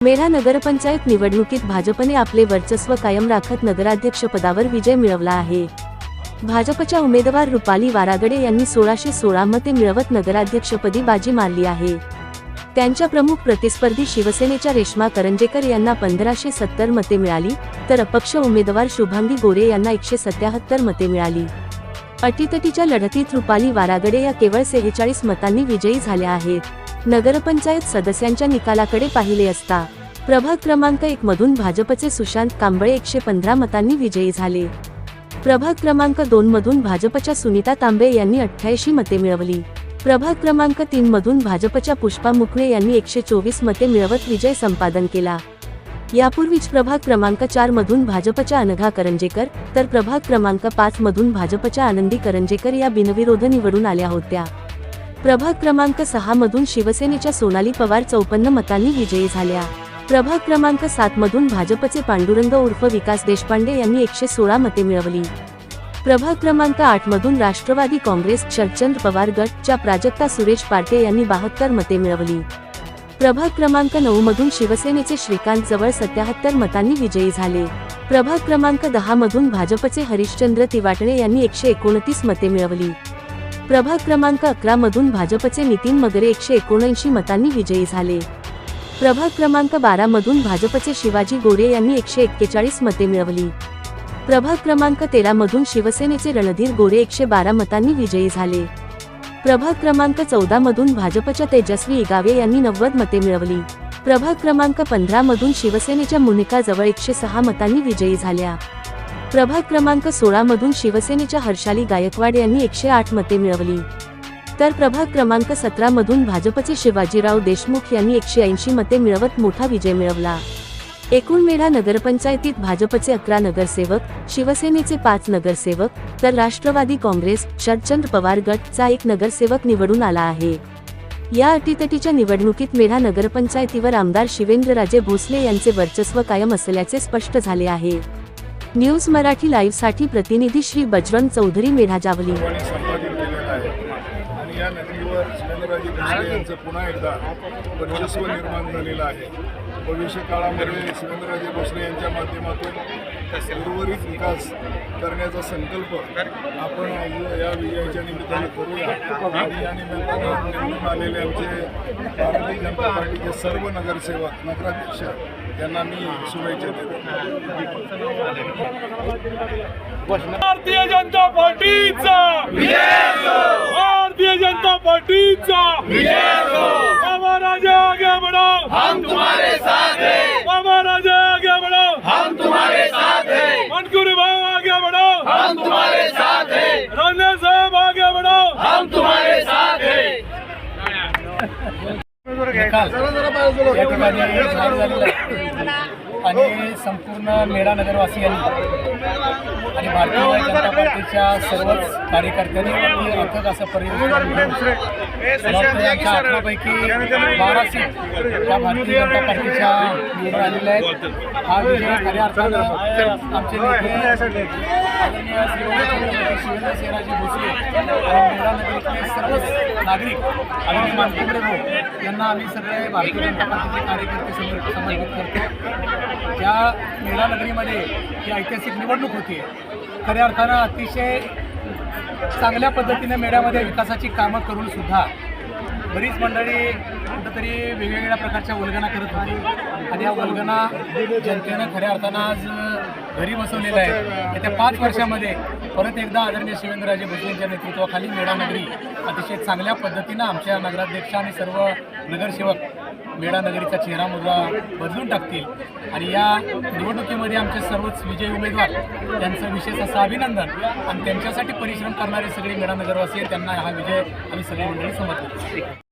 मेढा नगरपंचायत निवडणुकीत भाजपने आपले वर्चस्व कायम राखत नगराध्यक्षपदावर विजय मिळवला आहे। भाजपच्या उमेदवार रुपाली वारागडे यांनी 1616 मते मिळवत नगराध्यक्षपदी बाजी मारली आहे। त्यांच्या प्रमुख प्रतिस्पर्धी शिवसेनेच्या रेश्मा करंजेकर यांना 1570 मते मिळाली, तर अपक्ष उमेदवार शुभांगी गोरे यांना 177 मते मिळाली। अटीतटीच्या लढतीत रुपाली वारागडे या केवळ 46 मतांनी विजयी झाल्या आहेत। नगरपंचायत सदस्यांच्या निकालाकडे पाहिले असता प्रभाग क्रमांक 1 मधून भाजपचे सुशांत कांबळे 115 मतांनी विजयी झाले। प्रभाग क्रमांक 2 मधून भाजपच्या सुनीता तांबे यांनी 88 मते मिळवली। प्रभाग क्रमांक 3 मधून भाजपच्या पुष्पा मुकणे यांनी 124 मते मिळवत विजय संपादन केला। यापूर्वीच प्रभाग क्रमांक 4 मधून भाजपच्या अनघा करंजेकर तर प्रभाग क्रमांक 5 मधून भाजपच्या आनंदी करंजेकर या बिनविरोध निवडून आल्या होत्या। प्रभाग क्रमांक 6 मधून शिवसेनेच्या सोनाली पवार 54 मतांनी विजयी झाल्या। प्रभाग क्रमांक 7 मधून भाजपचे पांडुरंग उर्फ विकास देशपांडे यांनी 116 मते मिळवली। प्रभाग क्रमांक 8 मधून राष्ट्रवादी काँग्रेस शरदचंद्र पवार गटच्या प्राजक्ता सुरेश पार्टे यांनी 72 मते मिळवली। प्रभाग क्रमांक 9 मधून शिवसेनेचे श्रीकांत जवळ 77 मतांनी विजयी झाले। प्रभाग क्रमांक 10 मधून भाजपचे हरिश्चंद्र तिवाटणे यांनी 129 मते मिळवली। प्रभाग क्रमांक 11 मधून भाजपचे नितीन मगरे 179 मतांनी विजयी झाले। प्रभाग क्रमांक 12 मधून भाजपचे शिवाजी गोरे यांनी 141 मते मिळवली। प्रभाग क्रमांक 13 मधून शिवसेनेचे रणधीर गोरे 112 मतांनी विजयी झाले। प्रभाग क्रमांक 14 मधून भाजपच्या तेजस्वी इगावे यांनी 90 मते मिळवली। प्रभाग क्रमांक 15 मधून शिवसेनेच्या मुनिका जवळ 106 मतांनी विजयी झाल्या। प्रभाग क्रमांक 16 मधून शिवसेनेच्या हर्षाली गायकवाड यांनी 108 मते मिळवली, तर प्रभाग क्रमांक 17 मधून भाजपचे शिवाजीराव देशमुख यांनी 180 मते मिळवत मोठा विजय मिळवला। एकूण मेढा नगरपंचायतीत भाजपचे 11 नगरसेवक, शिवसेनेचे 5 नगरसेवक तर राष्ट्रवादी काँग्रेस शरदचंद्र पवार गटचा 1 नगरसेवक निवडून आला आहे। या अटीतटीच्या निवडणुकीत मेढा नगरपंचायतीवर आमदार शिवेंद्रराजे भोसले यांचे वर्चस्व कायम असल्याचे स्पष्ट झाले आहे। न्यूज मराठी लाईव्ह साठी प्रतिनिधी श्री बजरंग चौधरी, मेढा जावली। या नदीवर शिवेंद्रराजे भोसले यांचं पुन्हा एकदा वर्चस्व निर्माण झालेलं आहे। भविष्य काळामध्ये शिवेंद्रराजे भोसले यांच्या माध्यमातून उर्वरित विकास करण्याचा संकल्प आपण या विजयाच्या निमित्ताने करूया आणि या निमित्ताने निवडून आलेले आमचे भारतीय जनता पार्टीचे सर्व नगरसेवक नगराध्यक्ष यांना मी शुभेच्छा देतो। भारतीय जनता पार्टीचा भारतीय जनता पार्टीचा बाबा राजा आगे बढ़ो, हम तुम्हारे साथ हैं। बाबा राजा आगे बढ़ो, हम तुम्हारे साथ हैं। मनकुरी भाव आगे बढ़ो, हम तुम्हारे साथ हैं। राणे साहब आगे बढ़ो, हम तुम्हारे साथ हैं। आणि संपूर्ण मेढा नगरवासियांनी आणि भारतीय जनता पार्टीच्या सर्वच कार्यकर्त्यांनी अगदी अथक असं परिवर्तन यांच्या 18पैकी 12 सीट या भारतीय जनता पार्टीच्या निवडून आलेल्या आहेत। हा विजय खऱ्या अर्थानं आमचे नेते आदरणीय शिवेंद्रराजे भोसले आणि मेढा नगरीतले सर्वच नागरिक आदरणीय मानकुंबरे भाऊ यांना आम्ही सगळे भारतीय जनता पार्टीचे कार्यकर्ते समर्पित करतो। या मेढा नगरीमध्ये ही ऐतिहासिक निवडणूक होती। खऱ्या अर्थानं अतिशय चांगल्या पद्धतीने मेढ्यामध्ये विकासाची कामं करून सुद्धा बरीच मंडळी कुठंतरी वेगवेगळ्या प्रकारच्या वल्गना करत होती आणि या वल्गना जनतेनं खऱ्या अर्थानं आज घरी बसवलेलं आहे। येत्या 5 वर्षामध्ये परत एकदा आदरणीय शिवेंद्रराजे भोसलेंच्या नेतृत्वाखाली मेढा नगरी अतिशय चांगल्या पद्धतीनं आमच्या नगराध्यक्ष आणि सर्व नगरसेवक मेढा नगरीचा चेहरा मुद्रा बदलून टाकतील आणि या निवडणुकीमध्ये आमचे सर्वच विजयी उमेदवार त्यांचं विशेष असं अभिनंदन आणि त्यांच्यासाठी परिश्रम करणारे सगळे मेढा नगरवासी त्यांना हा विजय आम्ही सगळी मंडळी समर्पित करतो।